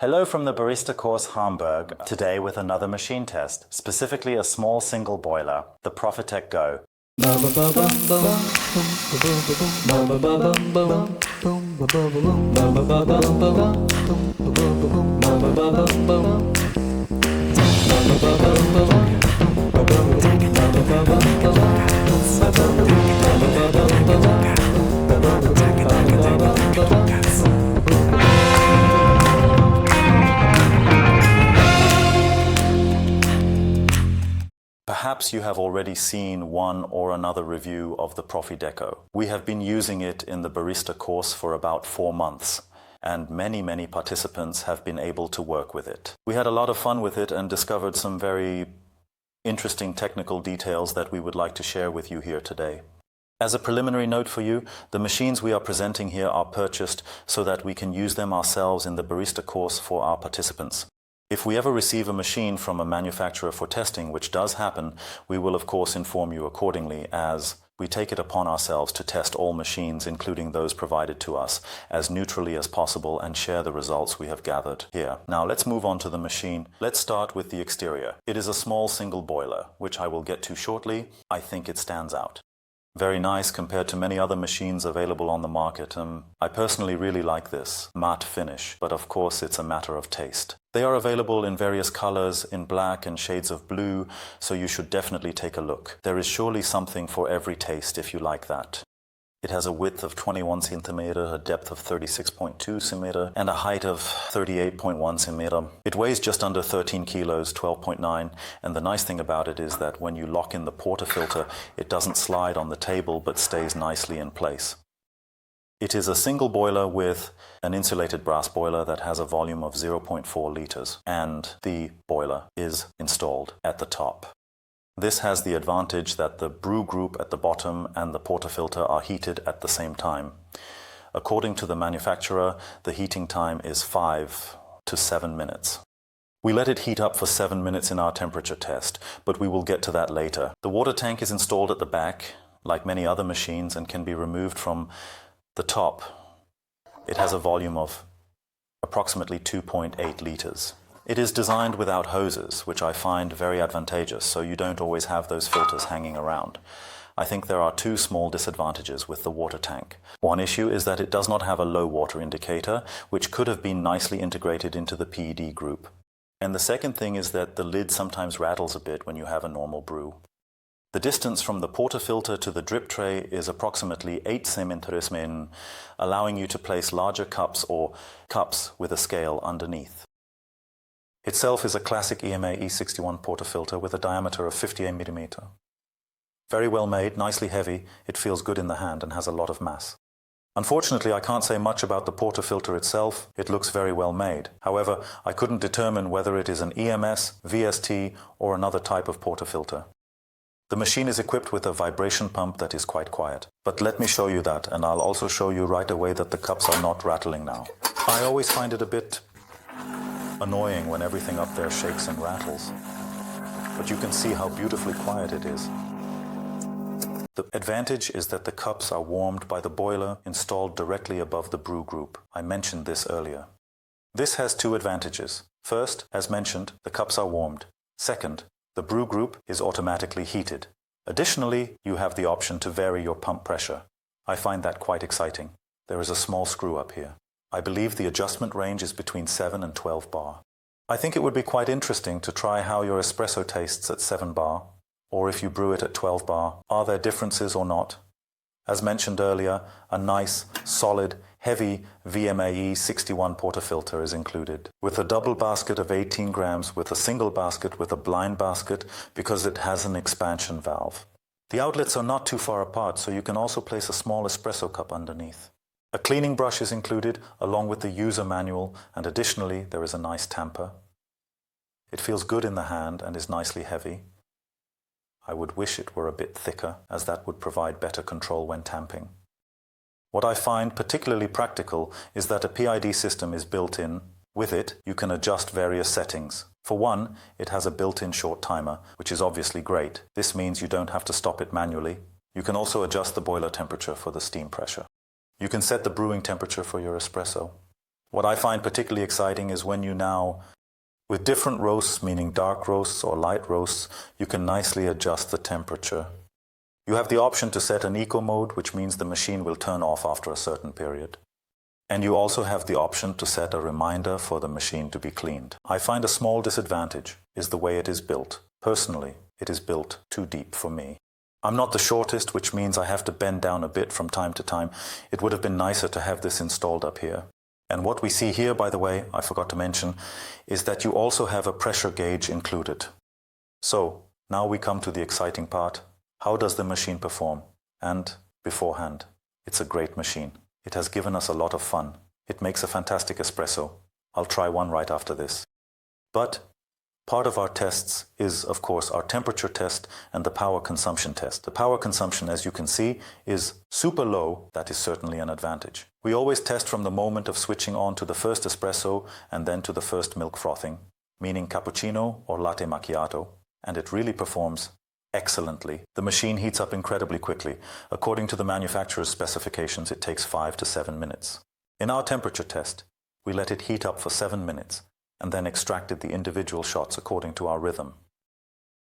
Hello from the barista course Hamburg, today with another machine test, specifically a small single boiler, the Profitec Go. Perhaps you have already seen one or another review of the Profitec Go. We have been using it in the barista course for about 4 months, and many participants have been able to work with it. We had a lot of fun with it and discovered some very interesting technical details that we would like to share with you here today. As a preliminary note for you, the machines we are presenting here are purchased so that we can use them ourselves in the barista course for our participants. If we ever receive a machine from a manufacturer for testing, which does happen, we will of course inform you accordingly, as we take it upon ourselves to test all machines, including those provided to us, as neutrally as possible and share the results we have gathered here. Now let's move on to the machine. Let's start with the exterior. It is a small single boiler, which I will get to shortly. I think it stands out. Very nice compared to many other machines available on the market. I personally really like this matte finish, but of course it's a matter of taste. They are available in various colors, in black and shades of blue, so you should definitely take a look. There is surely something for every taste if you like that. It has a width of 21 cm, a depth of 36.2 cm, and a height of 38.1 cm. It weighs just under 13 kilos, 12.9, and the nice thing about it is that when you lock in the portafilter, it doesn't slide on the table but stays nicely in place. It is a single boiler with an insulated brass boiler that has a volume of 0.4 liters, and the boiler is installed at the top. This has the advantage that the brew group at the bottom and the portafilter are heated at the same time. According to the manufacturer, the heating time is 5 to 7 minutes. We let it heat up for 7 minutes in our temperature test, but we will get to that later. The water tank is installed at the back, like many other machines, and can be removed from the top. It has a volume of approximately 2.8 liters. It is designed without hoses, which I find very advantageous, so you don't always have those filters hanging around. I think there are 2 small disadvantages with the water tank. One issue is that it does not have a low water indicator, which could have been nicely integrated into the PED group. And the second thing is that the lid sometimes rattles a bit when you have a normal brew. The distance from the portafilter to the drip tray is approximately 8 cm, allowing you to place larger cups or cups with a scale underneath. Itself is a classic EMA E61 portafilter with a diameter of 58 mm. Very well made, nicely heavy, it feels good in the hand and has a lot of mass. Unfortunately, I can't say much about the portafilter itself. It looks very well made. However, I couldn't determine whether it is an EMS, VST or another type of portafilter. The machine is equipped with a vibration pump that is quite quiet. But let me show you that, and I'll also show you right away that the cups are not rattling now. I always find it a bit annoying when everything up there shakes and rattles, but you can see how beautifully quiet it is. The advantage is that the cups are warmed by the boiler installed directly above the brew group. I mentioned this earlier. This has 2 advantages. First, as mentioned, the cups are warmed. Second, the brew group is automatically heated. Additionally, you have the option to vary your pump pressure. I find that quite exciting. There is a small screw up here. I believe the adjustment range is between 7 and 12 bar. I think it would be quite interesting to try how your espresso tastes at 7 bar, or if you brew it at 12 bar. Are there differences or not? As mentioned earlier, a nice, solid, heavy VMAE 61 portafilter is included, with a double basket of 18 grams with a single basket with a blind basket because it has an expansion valve. The outlets are not too far apart, so you can also place a small espresso cup underneath. A cleaning brush is included along with the user manual, and additionally there is a nice tamper. It feels good in the hand and is nicely heavy. I would wish it were a bit thicker, as that would provide better control when tamping. What I find particularly practical is that a PID system is built in. With it, you can adjust various settings. For one, it has a built-in short timer, which is obviously great. This means you don't have to stop it manually. You can also adjust the boiler temperature for the steam pressure. You can set the brewing temperature for your espresso. What I find particularly exciting is when you now, with different roasts, meaning dark roasts or light roasts, you can nicely adjust the temperature. You have the option to set an eco mode, which means the machine will turn off after a certain period. And you also have the option to set a reminder for the machine to be cleaned. I find a small disadvantage is the way it is built. Personally, it is built too deep for me. I'm not the shortest, which means I have to bend down a bit from time to time. It would have been nicer to have this installed up here. And what we see here, by the way, I forgot to mention, is that you also have a pressure gauge included. So, now we come to the exciting part. How does the machine perform? And, beforehand, it's a great machine. It has given us a lot of fun. It makes a fantastic espresso. I'll try one right after this. But part of our tests is, of course, our temperature test and the power consumption test. The power consumption, as you can see, is super low. That is certainly an advantage. We always test from the moment of switching on to the first espresso and then to the first milk frothing, meaning cappuccino or latte macchiato, and it really performs excellently. The machine heats up incredibly quickly. According to the manufacturer's specifications, it takes 5 to 7 minutes. In our temperature test, we let it heat up for 7 minutes and then extracted the individual shots according to our rhythm.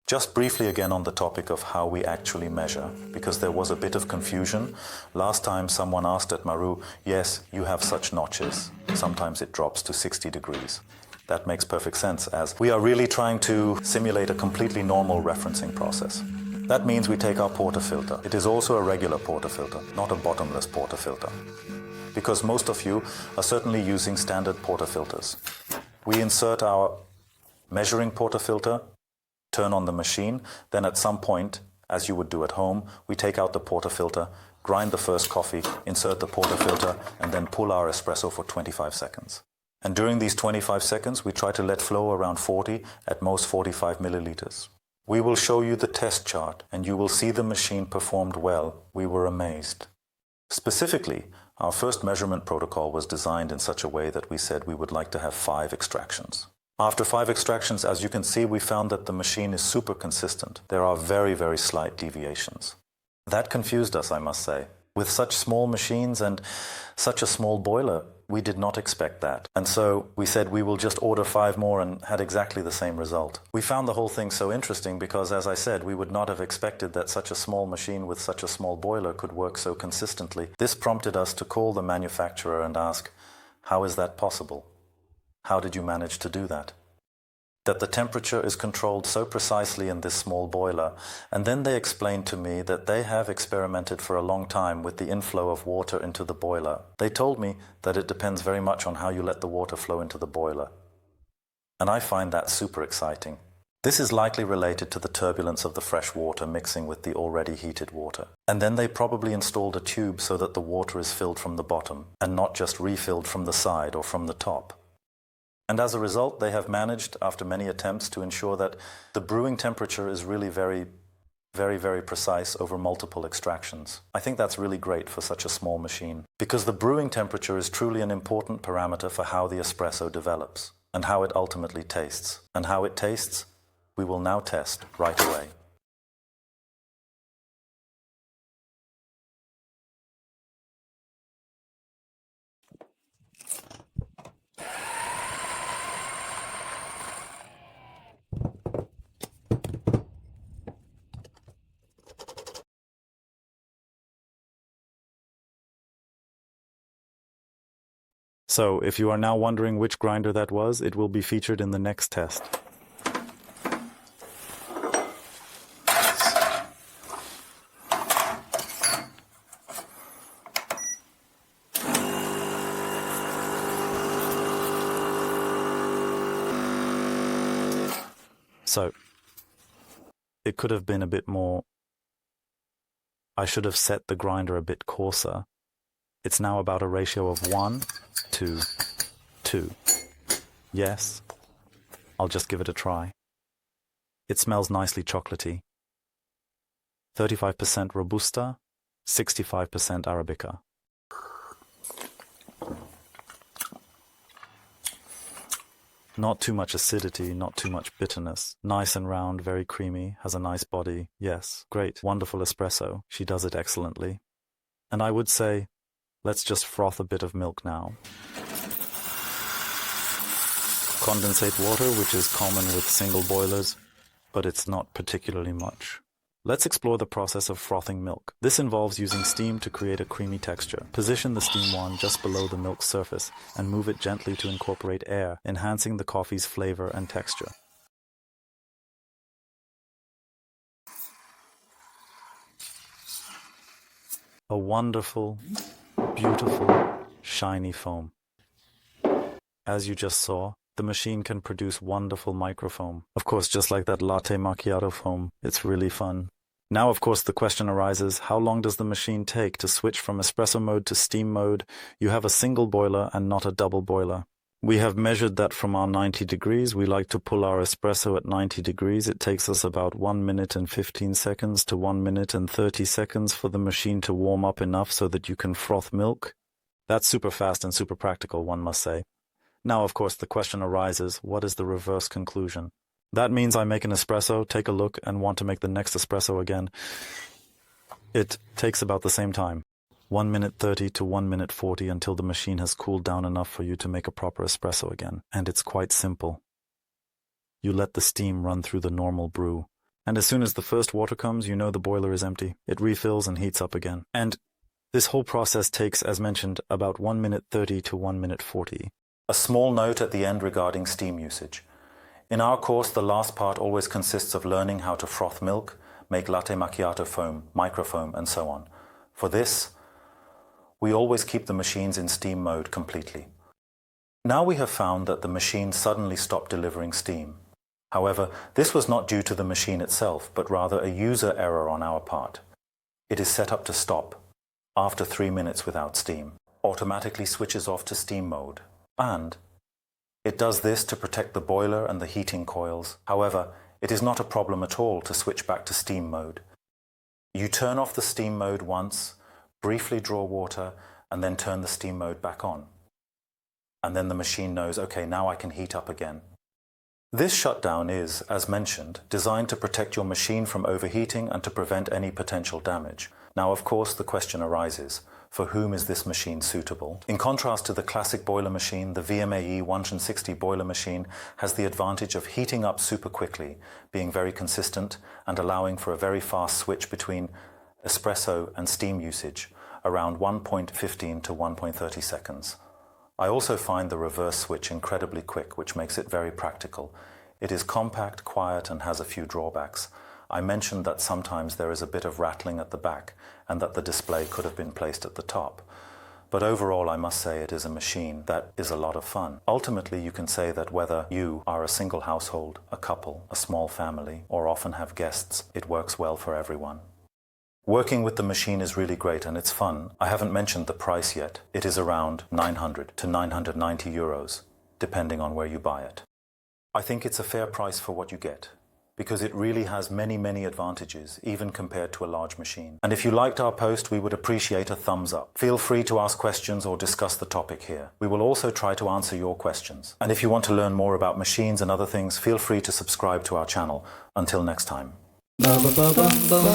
Just briefly again on the topic of how we actually measure, because there was a bit of confusion. Last time someone asked at Maru, yes, you have such notches. Sometimes it drops to 60 degrees. That makes perfect sense, as we are really trying to simulate a completely normal referencing process. That means we take our portafilter. It is also a regular portafilter, not a bottomless portafilter, because most of you are certainly using standard portafilters. We insert our measuring portafilter, turn on the machine, then at some point, as you would do at home, we take out the portafilter, grind the first coffee, insert the portafilter, and then pull our espresso for 25 seconds. And during these 25 seconds, we try to let flow around 40, at most 45 milliliters. We will show you the test chart, and you will see the machine performed well. We were amazed. Specifically, our first measurement protocol was designed in such a way that we said we would like to have 5 extractions. After 5 extractions, as you can see, we found that the machine is super consistent. There are very, very slight deviations. That confused us, I must say. With such small machines and such a small boiler, we did not expect that. And so we said we will just order 5 more and had exactly the same result. We found the whole thing so interesting because, as I said, we would not have expected that such a small machine with such a small boiler could work so consistently. This prompted us to call the manufacturer and ask, how is that possible? How did you manage to do that? That the temperature is controlled so precisely in this small boiler. And then they explained to me that they have experimented for a long time with the inflow of water into the boiler. They told me that it depends very much on how you let the water flow into the boiler. And I find that super exciting. This is likely related to the turbulence of the fresh water mixing with the already heated water. And then they probably installed a tube so that the water is filled from the bottom and not just refilled from the side or from the top. And as a result, they have managed, after many attempts, to ensure that the brewing temperature is really very, very precise over multiple extractions. I think that's really great for such a small machine, because the brewing temperature is truly an important parameter for how the espresso develops and how it ultimately tastes. And how it tastes, we will now test right away. So, if you are now wondering which grinder that was, it will be featured in the next test. So, it could have been a bit more. I should have set the grinder a bit coarser. It's now about a ratio of 1 to 2. Yes, I'll just give it a try. It smells nicely chocolatey. 35% Robusta, 65% Arabica. Not too much acidity, not too much bitterness. Nice and round, very creamy, has a nice body. Yes, great, wonderful espresso. She does it excellently. And I would say, let's just froth a bit of milk now. condensate water, which is common with single boilers, but it's not particularly much. Let's explore the process of frothing milk. This involves using steam to create a creamy texture. Position the steam wand just below the milk's surface and move it gently to incorporate air, enhancing the coffee's flavor and texture. A wonderful, beautiful, shiny foam. As you just saw, the machine can produce wonderful microfoam. Of course, just like that latte macchiato foam, it's really fun. Now, of course, the question arises, how long does the machine take to switch from espresso mode to steam mode? You have a single boiler and not a double boiler. We have measured that from our 90 degrees. We like to pull our espresso at 90 degrees. It takes us about 1 minute and 15 seconds to 1 minute and 30 seconds for the machine to warm up enough so that you can froth milk. That's super fast and super practical, one must say. Now, of course, the question arises, what is the reverse conclusion? That means I make an espresso, take a look, and want to make the next espresso again. It takes about the same time, 1 minute 30 to 1 minute 40, until the machine has cooled down enough for you to make a proper espresso again. And it's quite simple. You let the steam run through the normal brew. And as soon as the first water comes, you know the boiler is empty. It refills and heats up again. And this whole process takes, as mentioned, about 1 minute 30 to 1 minute 40. A small note at the end regarding steam usage. In our course, the last part always consists of learning how to froth milk, make latte macchiato foam, microfoam, and so on. For this, we always keep the machines in steam mode completely. Now we have found that the machine suddenly stopped delivering steam. However, this was not due to the machine itself, but rather a user error on our part. It is set up to stop after 3 minutes without steam, automatically switches off to steam mode, and it does this to protect the boiler and the heating coils. However, it is not a problem at all to switch back to steam mode. You turn off the steam mode once, briefly draw water, and then turn the steam mode back on. And then the machine knows, okay, now I can heat up again. This shutdown is, as mentioned, designed to protect your machine from overheating and to prevent any potential damage. Now, of course, the question arises, for whom is this machine suitable? In contrast to the classic boiler machine, the VMAE 160 boiler machine has the advantage of heating up super quickly, being very consistent and allowing for a very fast switch between espresso and steam usage, around 1.15 to 1.30 seconds. I also find the reverse switch incredibly quick, which makes it very practical. It is compact, quiet, and has a few drawbacks. I mentioned that sometimes there is a bit of rattling at the back and that the display could have been placed at the top. But overall, I must say it is a machine that is a lot of fun. Ultimately, you can say that whether you are a single household, a couple, a small family, or often have guests, it works well for everyone. Working with the machine is really great and it's fun. I haven't mentioned the price yet. It is around 900 to 990 euros, depending on where you buy it. I think it's a fair price for what you get, because it really has many advantages, even compared to a large machine. And if you liked our post, we would appreciate a thumbs up. Feel free to ask questions or discuss the topic here. We will also try to answer your questions. And if you want to learn more about machines and other things, feel free to subscribe to our channel. Until next time. Ba ba ba ba